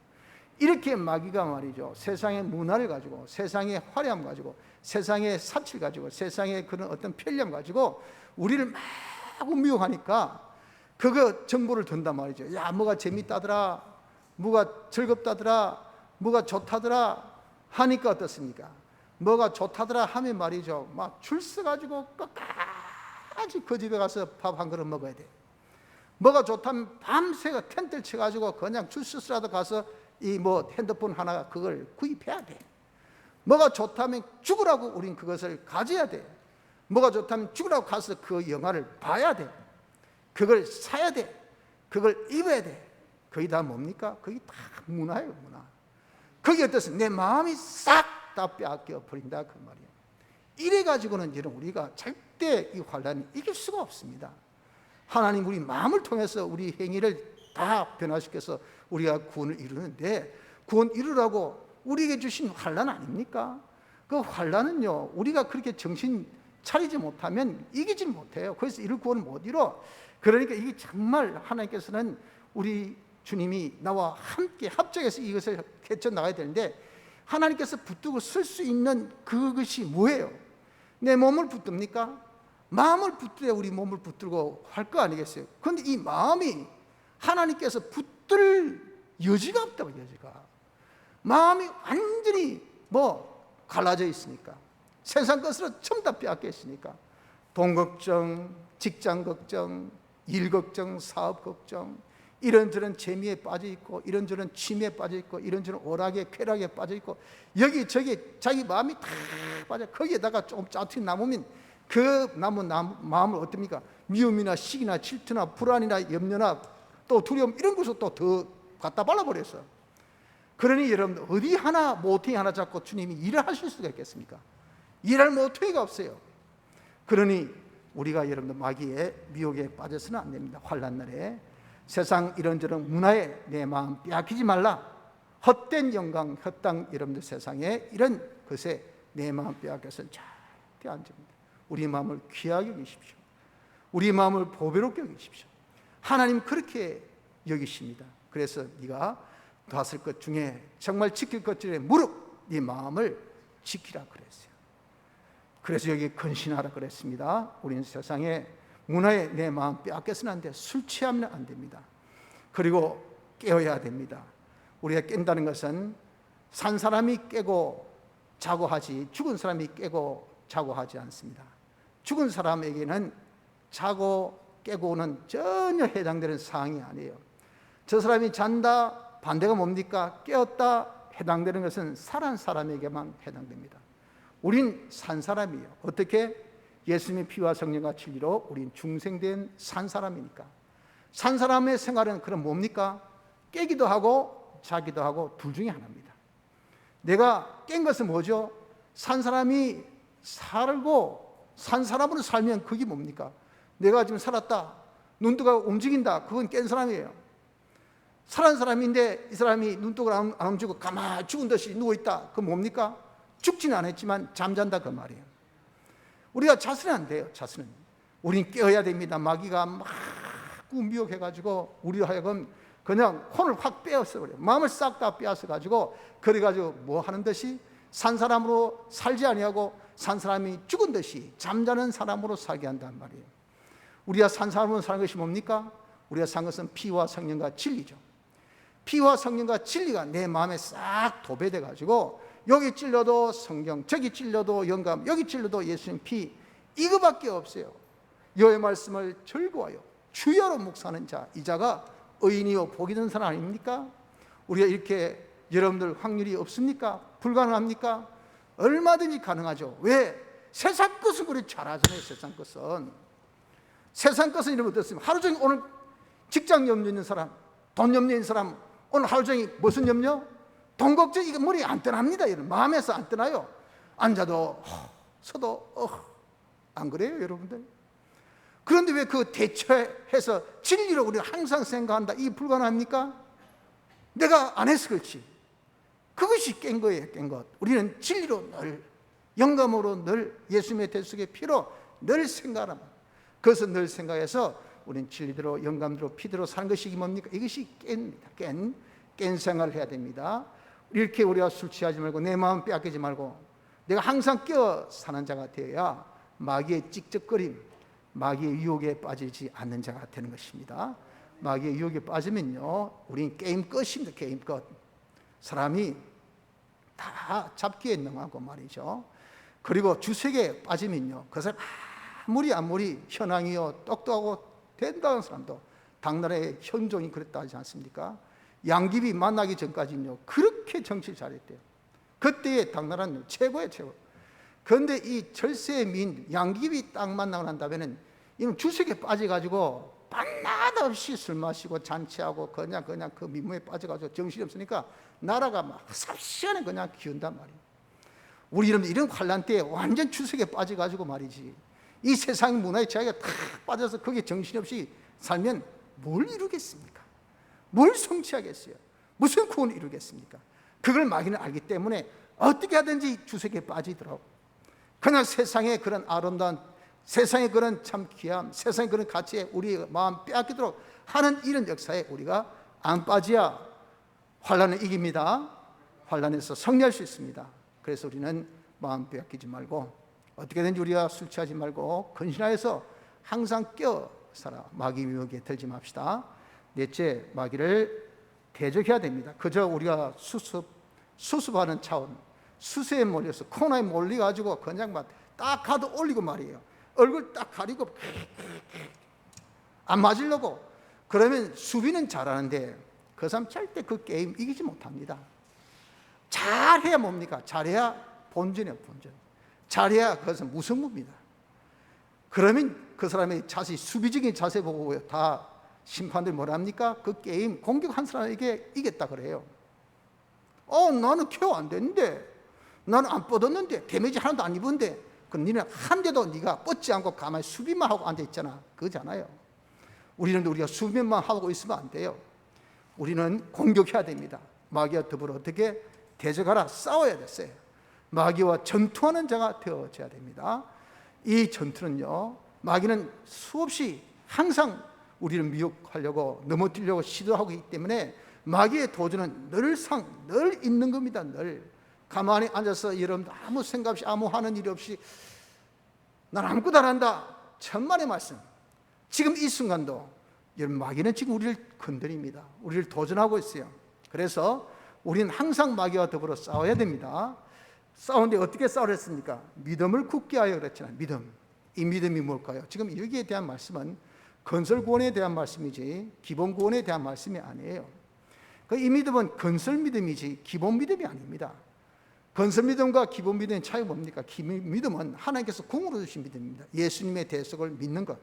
이렇게 마귀가 말이죠, 세상의 문화를 가지고, 세상의 화려함 가지고, 세상의 사치를 가지고, 세상의 그런 어떤 편리함 가지고 우리를 막 미혹하니까 그거 정보를 든단 말이죠. 야, 뭐가 재밌다더라, 뭐가 즐겁다더라, 뭐가 좋다더라 하니까 어떻습니까? 뭐가 좋다더라 하면 말이죠, 막 줄 서가지고 끝까지 그 집에 가서 밥 한 그릇 먹어야 돼. 뭐가 좋다면 밤새 텐트를 쳐가지고 그냥 줄 서서라도 가서 이 뭐 핸드폰 하나 그걸 구입해야 돼. 뭐가 좋다면 죽으라고 우린 그것을 가져야 돼. 뭐가 좋다면 죽으라고 가서 그 영화를 봐야 돼. 그걸 사야 돼. 그걸 입어야 돼. 그게 다 뭡니까? 그게 다 문화예요, 문화. 그게 어떻습니까? 내 마음이 싹 다 빼앗겨 버린다 그 말이에요. 이래 가지고는 이런 우리가 절대 이 환란을 이길 수가 없습니다. 하나님 우리 마음을 통해서 우리 행위를 다 변화시켜서 우리가 구원을 이루는데, 구원 이루라고 우리에게 주신 환란 아닙니까? 그 환란은요, 우리가 그렇게 정신 차리지 못하면 이기지 못해요. 그래서 이를 구원을 못 이뤄. 그러니까 이게 정말 하나님께서는 우리 주님이 나와 함께 합작해서 이것을 헤쳐나가야 되는데, 하나님께서 붙들고 쓸 수 있는 그것이 뭐예요? 내 몸을 붙듭니까? 마음을 붙들어야 우리 몸을 붙들고 할 거 아니겠어요? 그런데 이 마음이 하나님께서 붙들 여지가 없다고, 여지가. 마음이 완전히 갈라져 있으니까, 세상 것으로 전부 다 빼앗겨 있으니까, 돈 걱정, 직장 걱정, 일 걱정, 사업 걱정, 이런저런 재미에 빠져 있고, 이런저런 취미에 빠져 있고, 이런저런 오락에 쾌락에 빠져 있고, 여기저기 자기 마음이 다 빠져. 거기에다가 조금 짜투리 남으면 그 남은 마음을 어떻습니까? 미움이나 시기나 질투나 불안이나 염려나 또 두려움, 이런 것을 또 더 갖다 발라버렸어. 그러니 여러분들 어디 하나 모퉁이 하나 잡고 주님이 일을 하실 수가 있겠습니까? 일할 모퉁이가 없어요. 그러니 우리가 여러분들 마귀의 미혹에 빠져서는 안 됩니다. 환난 날에 세상 이런저런 문화에 내 마음 빼앗기지 말라. 헛된 영광, 헛당 여러분들 세상에 이런 것에 내 마음 빼앗겨서는 절대 안 됩니다. 우리 마음을 귀하게 여기십시오. 우리 마음을 보배롭게 여기십시오. 하나님 그렇게 여기십니다. 그래서 네가 다스릴 것 중에 정말 지킬 것 중에 무릇 네 마음을 지키라 그랬어요. 그래서 여기 근신하라 그랬습니다. 우리는 세상에 문화에 내 마음 빼앗겨서는 안 돼. 술 취하면 안 됩니다. 그리고 깨어야 됩니다. 우리가 깬다는 것은 산 사람이 깨고 자고 하지, 죽은 사람이 깨고 자고 하지 않습니다. 죽은 사람에게는 자고 깨고는 전혀 해당되는 사항이 아니에요. 저 사람이 잔다, 반대가 뭡니까? 깨었다, 해당되는 것은 살아난 사람에게만 해당됩니다. 우린 산 사람이에요. 어떻게? 예수님의 피와 성령과 진리로 우린 중생된 산 사람이니까. 산 사람의 생활은 그럼 뭡니까? 깨기도 하고 자기도 하고 둘 중에 하나입니다. 내가 깬 것은 뭐죠? 산 사람이 살고 산 사람으로 살면 그게 뭡니까? 내가 지금 살았다, 눈뜨가 움직인다, 그건 깬 사람이에요. 살아난 사람인데 이 사람이 눈뜨고 안 움직이고 가만히 죽은 듯이 누워있다, 그건 뭡니까? 죽지는 않았지만 잠잔다 그 말이에요. 우리가 자수는 안 돼요. 자수는 우린 깨어야 됩니다. 마귀가 막 미혹해가지고 우리로 하여금 그냥 혼을 확 빼앗어 버려요. 마음을 싹 다 빼앗어 가지고, 그래가지고 뭐 하는 듯이 산 사람으로 살지 아니하고 산 사람이 죽은 듯이 잠자는 사람으로 살게 한단 말이에요. 우리가 산 사람으로 사는 것이 뭡니까? 우리가 산 것은 피와 성령과 진리죠. 피와 성령과 진리가 내 마음에 싹 도배돼 가지고 여기 찔려도 성경, 저기 찔려도 영감, 여기 찔려도 예수님 피, 이거밖에 없어요. 여호와의 말씀을 즐거워요. 주야로 묵사하는 자, 이 자가 의인이요 복이 된 사람 아닙니까? 우리가 이렇게 여러분들 확률이 없습니까? 불가능합니까? 얼마든지 가능하죠. 왜? 세상 것은 그리 잘하잖아요. 세상 것은. 세상 것은 이러면 어떻습니까? 하루 종일 오늘 직장 염려 있는 사람, 돈 염려 있는 사람, 오늘 하루 종일 무슨 염려? 돈 걱정, 이거 머리 안 떠납니다. 이런 마음에서 안 떠나요. 앉아도 서도 안 그래요, 여러분들? 그런데 왜 그 대처해서 진리로 우리가 항상 생각한다, 이게 불가능합니까? 내가 안 해서 그렇지. 그것이 깬 거예요, 깬 것. 우리는 진리로 늘, 영감으로 늘 예수님의 대속의 피로 늘 생각하라. 그것을 늘 생각해서 우리는 진리대로 영감대로 피대로 사는 것이 뭡니까? 이것이 깬 생활을 해야 됩니다. 이렇게 우리가 술 취하지 말고 내 마음 빼앗기지 말고 내가 항상 깨어 사는 자가 되어야 마귀의 찍적거림, 마귀의 유혹에 빠지지 않는 자가 되는 것입니다. 마귀의 유혹에 빠지면요, 우리는 게임 끝입니다. 게임 끝. 사람이 다 잡기에 능하고 말이죠. 그리고 주색에 빠지면요, 그 사람 아무리 현황이요 똑똑하고 된다는 사람도 당나라의 현종이 그랬다 하지 않습니까? 양귀비 만나기 전까지는요 그렇게 정치를 잘했대요. 그때의 당나라는 최고의 최고. 그런데 이 절세의 민 양귀비 딱 만나고 난 다음에는 이놈 주색에 빠져가지고 밤낮 없이 술 마시고 잔치하고 그냥 그 민무에 빠져가지고 정신이 없으니까 나라가 막 삽시간에 그냥 기운단 말이에요. 우리 이런 환란 때에 완전 주색에 빠져가지고 말이지, 이 세상 문화에 자기가 탁 빠져서 거기에 정신없이 살면 뭘 이루겠습니까? 뭘 성취하겠어요? 무슨 구원을 이루겠습니까? 그걸 마귀는 알기 때문에 어떻게 하든지 주색에 빠지더라고. 그냥 세상의 그런 아름다운, 세상의 그런 참 귀함, 세상의 그런 가치에 우리 마음 빼앗기도록 하는 이런 역사에 우리가 안 빠져야 환란을 이깁니다. 환란에서 승리할 수 있습니다. 그래서 우리는 마음 빼앗기지 말고 어떻게든지 우리가 술 취하지 말고 근신하여서 항상 깨어 살아 마귀 유혹에 들지 맙시다. 넷째, 마귀를 대적해야 됩니다. 그저 우리가 수습하는 차원, 수세에 몰려서 코너에 몰려가지고 그냥 막 딱 가도 올리고 말이에요. 얼굴 딱 가리고 안 맞으려고 그러면 수비는 잘하는데 그 사람 절대 그 게임 이기지 못합니다. 잘해야 뭡니까? 잘해야 본전이에요. 본전. 잘해야 그것은 무승부입니다. 그러면 그 사람의 자세, 수비적인 자세 보고 다 심판들 뭐라 합니까? 그 게임 공격한 사람에게 이겼다 그래요. 나는 케어 안 됐는데, 나는 안 뻗었는데, 데미지 하나도 안 입었는데, 그럼 니는 한 대도 네가 뻗지 않고 가만히 수비만 하고 앉아 있잖아. 그거잖아요. 우리가 수비만 하고 있으면 안 돼요. 우리는 공격해야 됩니다. 마귀와 더불어 어떻게 대적하라, 싸워야 됐어요. 마귀와 전투하는 자가 되어져야 됩니다. 이 전투는요, 마귀는 수없이 항상 우리를 미혹하려고 넘어뜨리려고 시도하고 있기 때문에 마귀의 도전은 늘 있는 겁니다. 늘 가만히 앉아서 여러분 아무 생각 없이 아무 하는 일이 없이 난 아무것도 안 한다, 천만의 말씀. 지금 이 순간도 여러분 마귀는 지금 우리를 건드립니다. 우리를 도전하고 있어요. 그래서 우리는 항상 마귀와 더불어 싸워야 됩니다. 싸우는데 어떻게 싸우랬습니까? 믿음을 굳게 하여 그랬잖아요. 믿음. 이 믿음이 뭘까요? 지금 여기에 대한 말씀은 건설 구원에 대한 말씀이지 기본 구원에 대한 말씀이 아니에요. 이 믿음은 건설 믿음이지 기본 믿음이 아닙니다. 건설 믿음과 기본 믿음의 차이가 뭡니까? 기본 믿음은 하나님께서 공으로 주신 믿음입니다. 예수님의 대속을 믿는 것.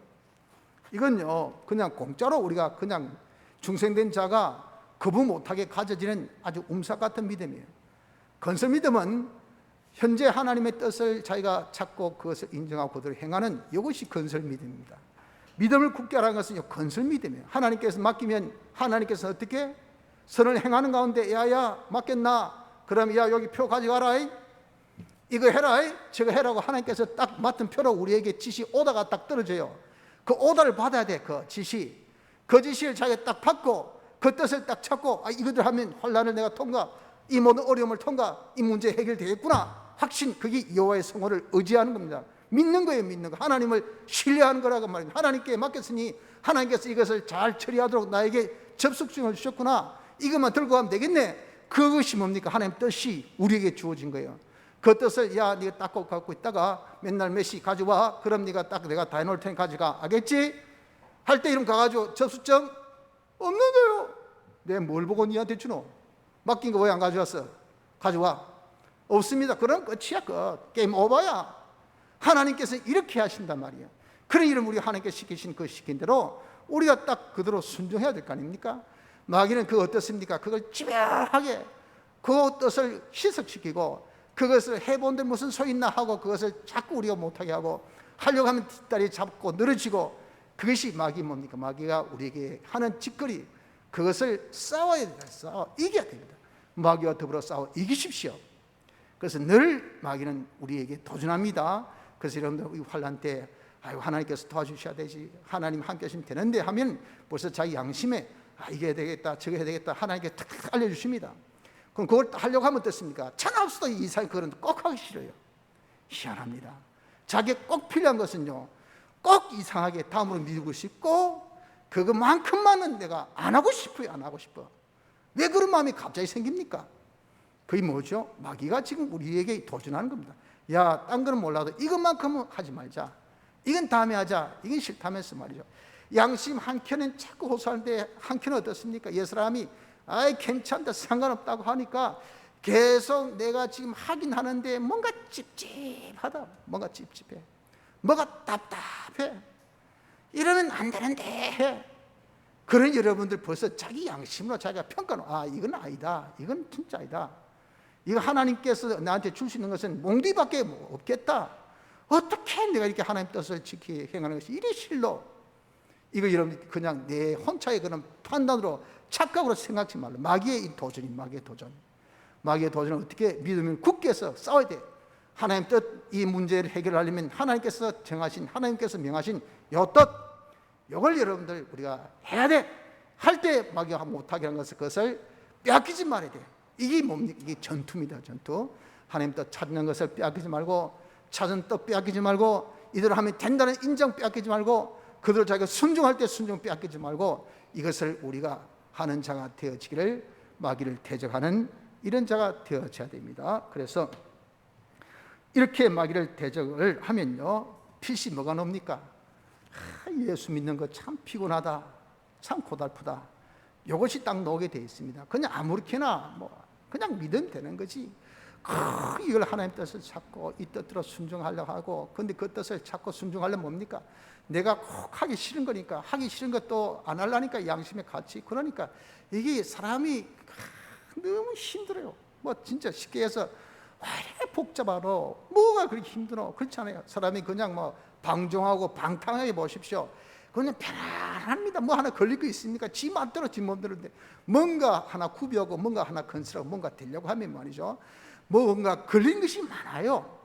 이건요 그냥 공짜로 우리가 그냥 중생된 자가 거부 못하게 가져지는 아주 움삭 같은 믿음이에요. 건설 믿음은 현재 하나님의 뜻을 자기가 찾고 그것을 인정하고 그대로 행하는 이것이 건설 믿음입니다. 믿음을 굳게 하라는 것은 건설 믿음이에요. 하나님께서 맡기면 하나님께서 어떻게 선을 행하는 가운데 야야 맡겼나? 그럼 야 여기 표 가져가라, 이거 해라, 저거 해라고 하나님께서 딱 맡은 표로 우리에게 지시 오다가 딱 떨어져요. 그 오다를 받아야 돼. 그 지시를 자기가 딱 받고 그 뜻을 딱 찾고 이것들 하면 혼란을 내가 통과, 이 모든 어려움을 통과, 이 문제 해결되겠구나 확신, 그게 여호와의 성호를 의지하는 겁니다. 믿는 거예요. 믿는 거. 하나님을 신뢰하는 거라고 말입니다. 하나님께 맡겼으니 하나님께서 이것을 잘 처리하도록 나에게 접속증을 주셨구나, 이것만 들고 가면 되겠네. 그것이 뭡니까? 하나님 뜻이 우리에게 주어진 거예요. 그 뜻을 네가 딱 갖고 있다가 맨날 몇 시 가져와, 그럼 네가 딱 내가 다 해놓을 테니 가져가, 알겠지? 할 때 이름 가가지고 접수증 없는데요. 내가 뭘 보고 니한테 주노? 맡긴 거 왜 안 가져왔어? 가져와. 없습니다. 그럼 끝이야. 게임 오버야. 하나님께서 이렇게 하신단 말이에요. 그런 일을 우리 하나님께서 시키신 그 시킨 대로 우리가 딱 그대로 순종해야 될 거 아닙니까? 마귀는 그거 어떻습니까? 그걸 집요하게 그 뜻을 희석시키고 그것을 해본들 무슨 소용있나 하고 그것을 자꾸 우리가 못하게 하고 하려고 하면 뒷다리 잡고 늘어지고, 그것이 마귀 뭡니까? 마귀가 우리에게 하는 짓거리, 그것을 싸워야 됩니다. 이겨야 됩니다. 마귀와 더불어 싸워 이기십시오. 그래서 늘 마귀는 우리에게 도전합니다. 그래서 여러분들 이 환란 때 아이고 하나님께서 도와주셔야 되지, 하나님 함께 하시면 되는데 하면 벌써 자기 양심에 이게 해야 되겠다, 저게 해야 되겠다, 하나님께 탁 알려주십니다. 그럼 그걸 하려고 하면 어떻습니까? 천하 없어도 이삭이 그런 꼭 하기 싫어요. 희한합니다. 자기가 꼭 필요한 것은요, 꼭 이상하게 다음으로 미루고 싶고, 그것만큼만은 내가 안 하고 싶어요. 안 하고 싶어. 왜 그런 마음이 갑자기 생깁니까? 그게 뭐죠? 마귀가 지금 우리에게 도전하는 겁니다. 야, 딴 거는 몰라도 이것만큼은 하지 말자, 이건 다음에 하자, 이건 싫다면서 말이죠. 양심 한 켠은 자꾸 호소하는데 한 켠은 어떻습니까? 옛사람이 아이 괜찮다, 상관없다고 하니까 계속 내가 지금 하긴 하는데 뭔가 찝찝하다, 뭔가 찝찝해, 뭐가 답답해, 이러면 안 되는데 해. 그런 여러분들 벌써 자기 양심으로 자기가 평가는, 이건 아니다, 이건 진짜 아니다, 이거 하나님께서 나한테 줄 수 있는 것은 몽디밖에 없겠다, 어떻게 내가 이렇게 하나님 뜻을 지키 행하는 것이 이리 실로, 이거 여러분 그냥 내 혼자의 그런 판단으로 착각으로 생각하지 말라. 마귀의 이 도전이 마귀의 도전. 마귀의 도전은 어떻게 믿으면 굳게 해서 싸워야 돼. 하나님 뜻, 이 문제를 해결하려면 하나님께서 정하신, 하나님께서 명하신 요 뜻, 요걸 여러분들 우리가 해야 돼. 할 때 마귀가 못하게 하는 것을, 그것을 빼앗기지 말아야 돼. 이게 뭡니까? 이게 전투입니다. 전투. 하나님 뜻 찾는 것을 빼앗기지 말고, 찾은 뜻 빼앗기지 말고, 이대로 하면 된다는 인정 빼앗기지 말고, 그대로 자기가 순종할 때 순종 빼앗기지 말고, 이것을 우리가 하는 자가 되어지기를, 마귀를 대적하는 이런 자가 되어져야 됩니다. 그래서 이렇게 마귀를 대적을 하면요, 필시 뭐가 나옵니까? 예수 믿는 거 참 피곤하다, 참 고달프다, 이것이 딱 나오게 되어 있습니다. 그냥 아무렇게나 그냥 믿으면 되는 거지. 이걸 하나님 뜻을 찾고 이 뜻대로 순종하려고 하고, 근데 그 뜻을 찾고 순종하려면 뭡니까? 내가 꼭 하기 싫은 거니까, 하기 싫은 것도 안 하려니까 양심의 가치, 그러니까 이게 사람이 너무 힘들어요. 진짜 쉽게 해서 왜 복잡하노, 뭐가 그렇게 힘들어, 그렇잖아요. 사람이 그냥 방종하고 방탕하게 보십시오. 그냥 편안합니다. 하나 걸릴 거 있습니까? 지 맘대로 지 몸대로인데, 뭔가 하나 구비하고 뭔가 하나 건설하고 뭔가 되려고 하면 말이죠, 뭔가 걸린 것이 많아요.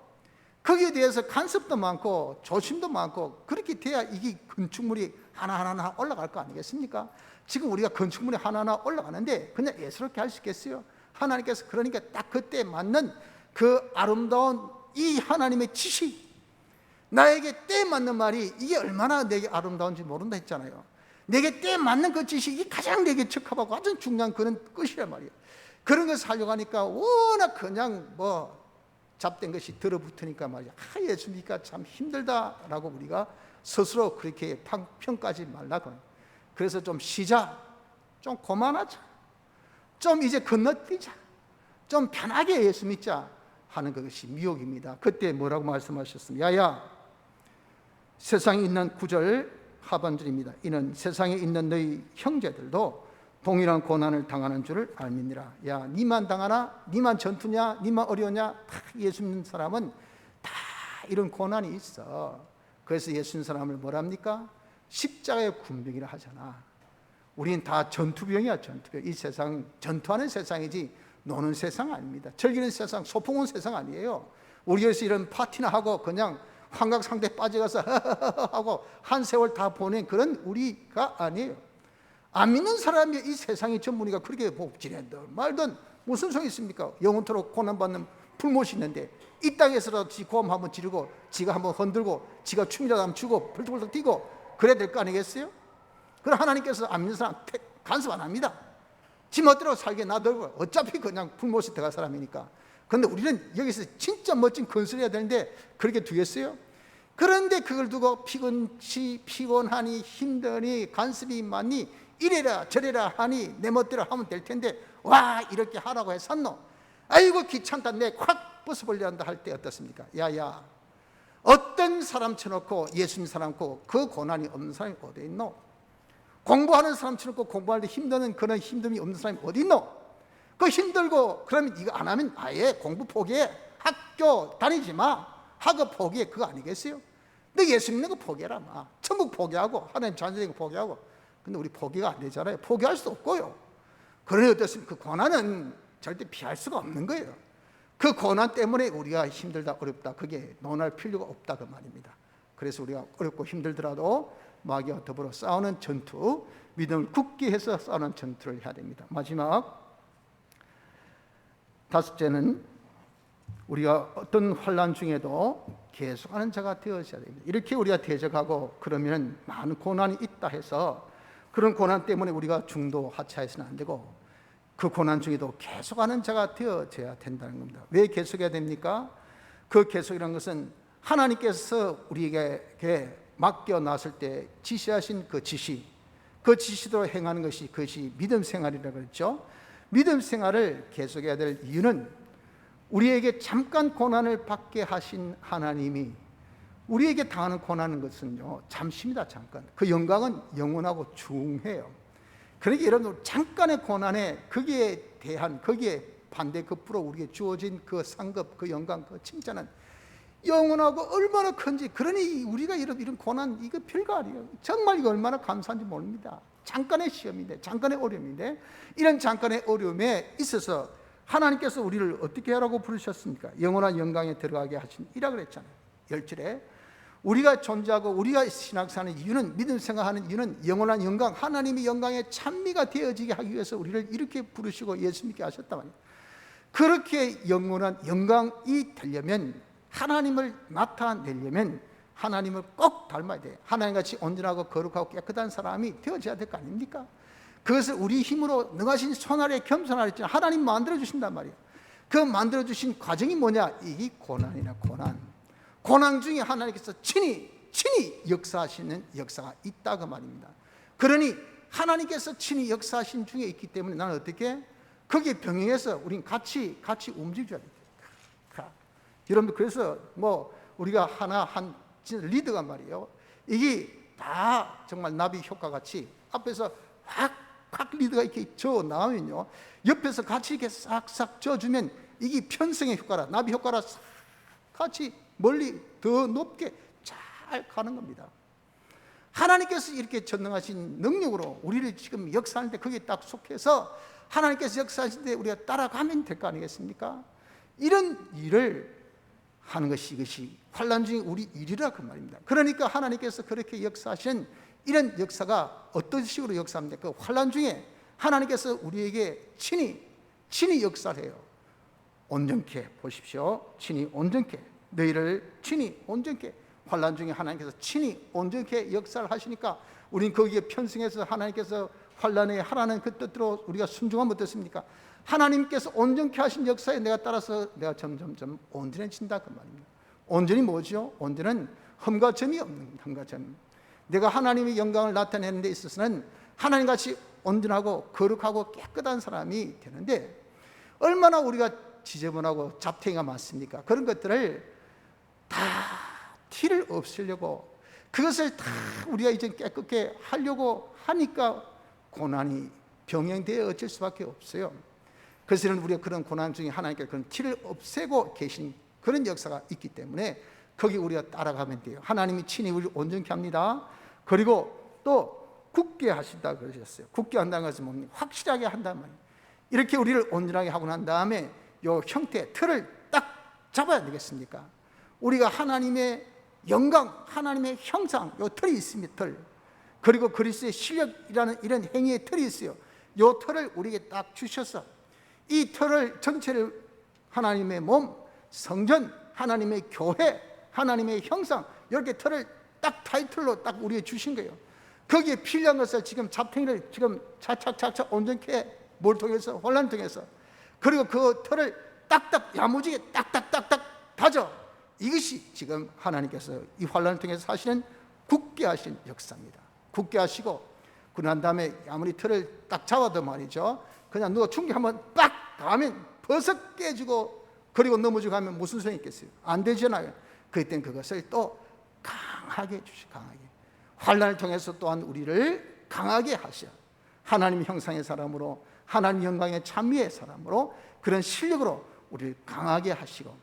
거기에 대해서 간섭도 많고 조심도 많고, 그렇게 돼야 이게 건축물이 하나하나 올라갈 거 아니겠습니까? 지금 우리가 건축물이 하나하나 올라가는데 그냥 예스럽게 할 수 있겠어요? 하나님께서 그러니까 딱 그때 맞는 그 아름다운 이 하나님의 지시, 나에게 때 맞는 말이 이게 얼마나 내게 아름다운지 모른다 했잖아요. 내게 때 맞는 그 지식이 가장 내게 적합하고 가장 중요한 그런 것이란 말이에요. 그런 것을 하려고 하니까 워낙 그냥 잡된 것이 들어붙으니까 말이야, 예수 믿기가 참 힘들다라고 우리가 스스로 그렇게 평가하지 말라고. 그래서 좀 쉬자, 좀 그만하자, 좀 이제 건너뛰자, 좀 편하게 예수 믿자 하는 것이 미혹입니다. 그때 뭐라고 말씀하셨습니까? 야야, 세상에 있는 9절 하반절입니다. 이는 세상에 있는 너희 형제들도 동일한 고난을 당하는 줄을 알미니라. 야, 니만 당하나? 니만 전투냐? 니만 어려우냐? 다 예수 믿는 사람은 다 이런 고난이 있어. 그래서 예수 믿는 사람을 뭐랍니까? 십자가의 군병이라 하잖아. 우리는 다 전투병이야, 전투병. 이 세상 전투하는 세상이지 노는 세상 아닙니다. 즐기는 세상, 소풍 온 세상 아니에요. 우리 교회에서 이런 파티나 하고 그냥 환각상태에 빠져가서 하고 한 세월 다 보낸 그런 우리가 아니에요. 안 믿는 사람이 이 세상의 전문의가 그렇게 복지랜들 말든 무슨 소용이 있습니까? 영원토록 고난받는 풀못이 있는데, 이 땅에서라도 지 고함 한번 지르고 지가 한번 흔들고 지가 춤이라도 한번 추고 펄떡펄떡 뛰고 그래야 될 거 아니겠어요? 그럼 하나님께서 안 믿는 사람 간섭 안 합니다. 지 멋대로 살게 놔두고, 어차피 그냥 풀못이 들어갈 사람이니까. 그런데 우리는 여기서 진짜 멋진 건설해야 되는데 그렇게 두겠어요? 그런데 그걸 두고 피곤하니 힘드니 간섭이 많니 이래라 저래라 하니 내 멋대로 하면 될 텐데, 와 이렇게 하라고 했었노? 아이고 귀찮다, 내 확 벗어버려 한다 할 때 어떻습니까? 야야, 어떤 사람 쳐놓고 예수님 사람 고 그 고난이 없는 사람이 어디 있노? 공부하는 사람 쳐놓고 공부할 때 힘드는 그런 힘듦이 없는 사람이 어디 있노? 그 힘들고 그러면 이거 안 하면 아예 공부 포기해, 학교 다니지 마, 학업 포기해, 그거 아니겠어요? 너 예수 믿는 거 포기해라, 마. 천국 포기하고 하나님 자녀되는 거 포기하고. 근데 우리 포기가 안 되잖아요. 포기할 수 없고요. 그러니 어떻습니까? 그 고난은 절대 피할 수가 없는 거예요. 그 고난 때문에 우리가 힘들다 어렵다, 그게 논할 필요가 없다 그 말입니다. 그래서 우리가 어렵고 힘들더라도 마귀와 더불어 싸우는 전투, 믿음을 굳게 해서 싸우는 전투를 해야 됩니다. 마지막 다섯째는 우리가 어떤 환난 중에도 계속하는 자가 되어져야 됩니다. 이렇게 우리가 대적하고 그러면 많은 고난이 있다 해서 그런 고난 때문에 우리가 중도 하차해서는 안 되고 그 고난 중에도 계속하는 자가 되어져야 된다는 겁니다. 왜 계속해야 됩니까? 그 계속이라는 것은 하나님께서 우리에게 맡겨놨을 때 지시하신 그 지시대로 행하는 것이 그것이 믿음 생활이라고 그랬죠. 믿음 생활을 계속해야 될 이유는 우리에게 잠깐 고난을 받게 하신 하나님이 우리에게 당하는 고난은 것은요 잠시입니다. 잠깐. 그 영광은 영원하고 중해요. 그러니까 여러분 잠깐의 고난에 거기에 대한 거기에 반대 급부로 우리에게 주어진 그 상급, 그 영광, 그 칭찬은 영원하고 얼마나 큰지. 그러니 우리가 이런 고난 이거 별거 아니에요. 정말 이거 얼마나 감사한지 모릅니다. 잠깐의 시험인데, 잠깐의 어려움인데, 이런 잠깐의 어려움에 있어서 하나님께서 우리를 어떻게 하라고 부르셨습니까? 영원한 영광에 들어가게 하시니라 그랬잖아요. 10절에 우리가 존재하고 우리가 신앙사는 이유는, 믿음 생활하는 이유는 영원한 영광, 하나님의 영광에 찬미가 되어지게 하기 위해서 우리를 이렇게 부르시고 예수 믿게 하셨단 말이에요. 그렇게 영원한 영광이 되려면, 하나님을 나타내려면 하나님을 꼭 닮아야 돼요. 하나님같이 온전하고 거룩하고 깨끗한 사람이 되어져야 될 거 아닙니까? 그것을 우리 힘으로 능하신 손아래 겸손하라 했잖아요. 하나님 만들어주신단 말이에요. 그 만들어주신 과정이 뭐냐? 이게 고난이나 고난 중에 하나님께서 친히 역사하시는 역사가 있다 그 말입니다. 그러니 하나님께서 친히 역사하신 중에 있기 때문에 나는 어떻게? 거기에 병행해서 우린 같이 움직여야 돼요. 여러분, 그래서 우리가 한 리더가 말이에요. 이게 다 정말 나비 효과 같이 앞에서 확 리더가 이렇게 저 나오면요, 옆에서 같이 이렇게 싹싹 쪄주면 이게 편성의 효과라, 나비 효과라 같이 멀리 더 높게 잘 가는 겁니다. 하나님께서 이렇게 전능하신 능력으로 우리를 지금 역사하는데 거기에 딱 속해서 하나님께서 역사하시는데 우리가 따라가면 될 거 아니겠습니까? 이런 일을 하는 것이 이것이 환난 중에 우리 일이라 그 말입니다. 그러니까 하나님께서 그렇게 역사하신 이런 역사가 어떤 식으로 역사합니까? 그 환난 중에 하나님께서 우리에게 친히 역사를 해요. 온전케 보십시오. 친히 온전케, 너희를 친히 온전케. 환난 중에 하나님께서 친히 온전케 역사를 하시니까 우리는 거기에 편승해서 하나님께서 환난에 하라는 그 뜻대로 우리가 순종하면 어떻습니까? 하나님께서 온전케 하신 역사에 내가 따라서 내가 점점점 온전해진다 그 말입니다. 온전이 뭐죠? 온전은 흠과 점이 없는 흠과 점. 내가 하나님의 영광을 나타내는 데 있어서는 하나님같이 온전하고 거룩하고 깨끗한 사람이 되는데, 얼마나 우리가 지저분하고 잡탱이가 많습니까? 그런 것들을 다 티를 없애려고, 그것을 다 우리가 이제 깨끗게 하려고 하니까 고난이 병행되어 어쩔 수밖에 없어요. 그래서 우리가 그런 고난 중에 하나님께 그런 티를 없애고 계신 그런 역사가 있기 때문에 거기 우리가 따라가면 돼요. 하나님이 친히 우리를 온전케 합니다. 그리고 또 굳게 하신다 그러셨어요. 굳게 한다는 것은 뭡니까? 확실하게 한단 말이에요. 이렇게 우리를 온전하게 하고 난 다음에 요 형태, 틀을 딱 잡아야 되겠습니까? 우리가 하나님의 영광, 하나님의 형상, 요 틀이 있습니다. 틀. 그리고 그리스도의 실력이라는 이런 행위의 틀이 있어요. 요 틀을 우리에게 딱 주셔서 이 틀을 전체를 하나님의 몸, 성전, 하나님의 교회, 하나님의 형상, 이렇게 틀을 딱 타이틀로 딱 우리에게 주신 거예요. 거기에 필요한 것을 지금 잡탱이를 지금 차차차차 온전케 뭘 통해서, 혼란을 통해서, 그리고 그 틀을 딱딱 야무지게 딱딱딱딱 다져. 이것이 지금 하나님께서 이 환란을 통해서 하시는 굳게 하신 역사입니다. 굳게 하시고 그난 다음에 아무리 틀을 딱 잡아도 말이죠, 그냥 누가 충격 한번 빡 가면 버섯 깨지고 그리고 넘어지고 하면 무슨 소용이 있겠어요? 안 되잖아요. 그땐 그것을 또 강하게 해주시, 강하게. 환난을 통해서 또한 우리를 강하게 하셔. 하나님 형상의 사람으로, 하나님 영광의 찬미의 사람으로, 그런 실력으로 우리를 강하게 하시고,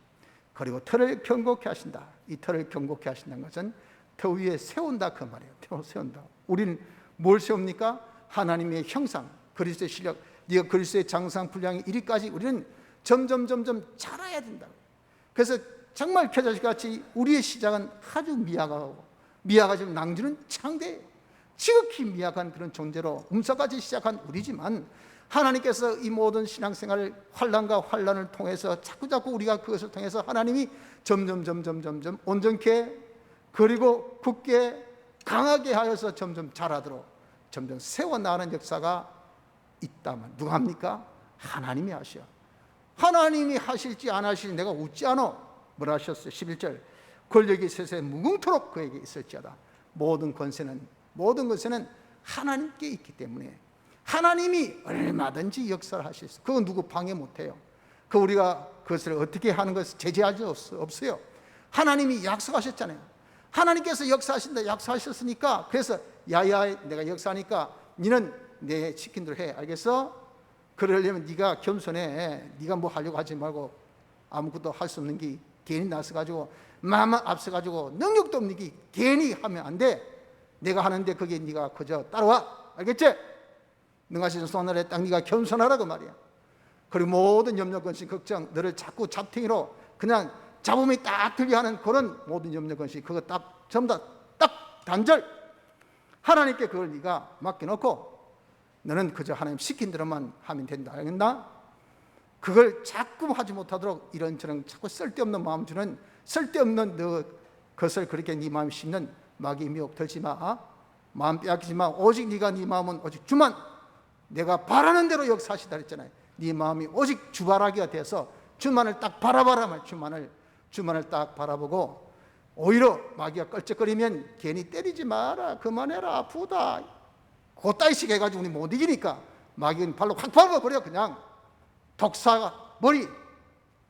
그리고 터를 견고케 하신다. 이 터를 견고케 하신다는 것은 터 위에 세운다 그 말이에요. 터 세운다. 우리는 뭘 세웁니까? 하나님의 형상, 그리스도의 실력, 네가 그리스도의 장상 분량이 이리까지 우리는 점점 자라야 된다. 그래서 정말 겨자씨같이 우리의 시작은 아주 미약하고 미약하지만 낭주는 창대해요. 지극히 미약한 그런 존재로 음서까지 시작한 우리지만 하나님께서 이 모든 신앙생활 환난과 환난을 통해서 자꾸자꾸 우리가 그것을 통해서 하나님이 점점 온전케 그리고 굳게 강하게 하여서 점점 자라도록 점점 세워나가는 역사가 있다면 누가 합니까? 하나님이 하셔. 하나님이 하실지 안 하실지 내가 웃지 않아. 뭐라 하셨어요? 11절 권력이 세세 무궁토록 그에게 있을지어다. 모든 권세는 하나님께 있기 때문에 하나님이 얼마든지 역사를 하실 수. 그건 누구 방해 못해요. 그 우리가 그것을 어떻게 하는 것을 제재할 수 없어요. 하나님이 약속하셨잖아요. 하나님께서 역사하신다 약속하셨으니까 그래서 야야 내가 역사하니까 너는 내 시킨 대로 해. 알겠어? 그러려면 네가 겸손해. 네가 뭐 하려고 하지 말고 아무것도 할 수 없는 게 괜히 나서가지고 마음만 앞서가지고 능력도 없는 게 괜히 하면 안 돼. 내가 하는데 그게 네가 그저 따라와. 알겠지? 능하신 손아래 딱 네가 겸손하라고 말이야. 그리고 모든 염려 근심 걱정 너를 자꾸 잡탱이로 그냥 잡음이 딱 들게 하는 그런 모든 염려 근심 그거 딱 전부 다 딱 단절 하나님께 그걸 네가 맡겨놓고 너는 그저 하나님 시킨 대로만 하면 된다. 알겠나? 그걸 자꾸 하지 못하도록 이런저런 자꾸 쓸데없는 마음 주는 쓸데없는 너 것을 그렇게 네 마음에 심는 마귀의 미혹 들지 마. 마음 빼앗기지 마. 오직 네가 네 마음은 오직 주만 내가 바라는 대로 역사하시다 그랬잖아요. 네 마음이 오직 주바라기가 돼서 주만을 딱 바라봐라. 주만을 딱 바라보고 오히려 마귀가 껄쩍거리면 괜히 때리지 마라. 그만해라. 아프다. 그따위식 해가지고 우리 못 이기니까 마귀는 발로 확 밟아버려. 그냥 독사가 머리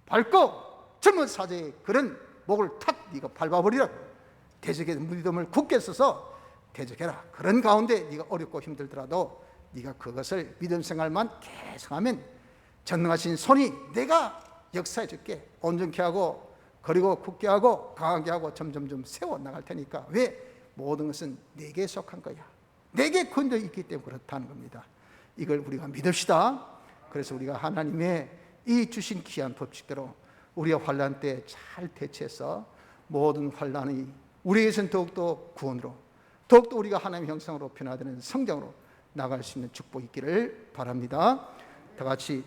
밟고 젊은 사제의 그런 목을 탁 네가 밟아버리라. 대적의 무덤을 굳게 써서 대적해라. 그런 가운데 네가 어렵고 힘들더라도 네가 그것을 믿음 생활만 계속하면 전능하신 손이 내가 역사해 줄게. 온전케 하고 그리고 굳게 하고 강하게 하고 점점 세워나갈 테니까. 왜? 모든 것은 내게 속한 거야. 내게 건져 있기 때문에 그렇다는 겁니다. 이걸 우리가 믿읍시다. 그래서 우리가 하나님의 이 주신 귀한 법칙대로 우리가 환난 때 잘 대처해서 모든 환난이 우리에게서는 더욱더 구원으로 더욱더 우리가 하나님의 형상으로 변화되는 성장으로 나갈 수 있는 축복이 있기를 바랍니다. 다 같이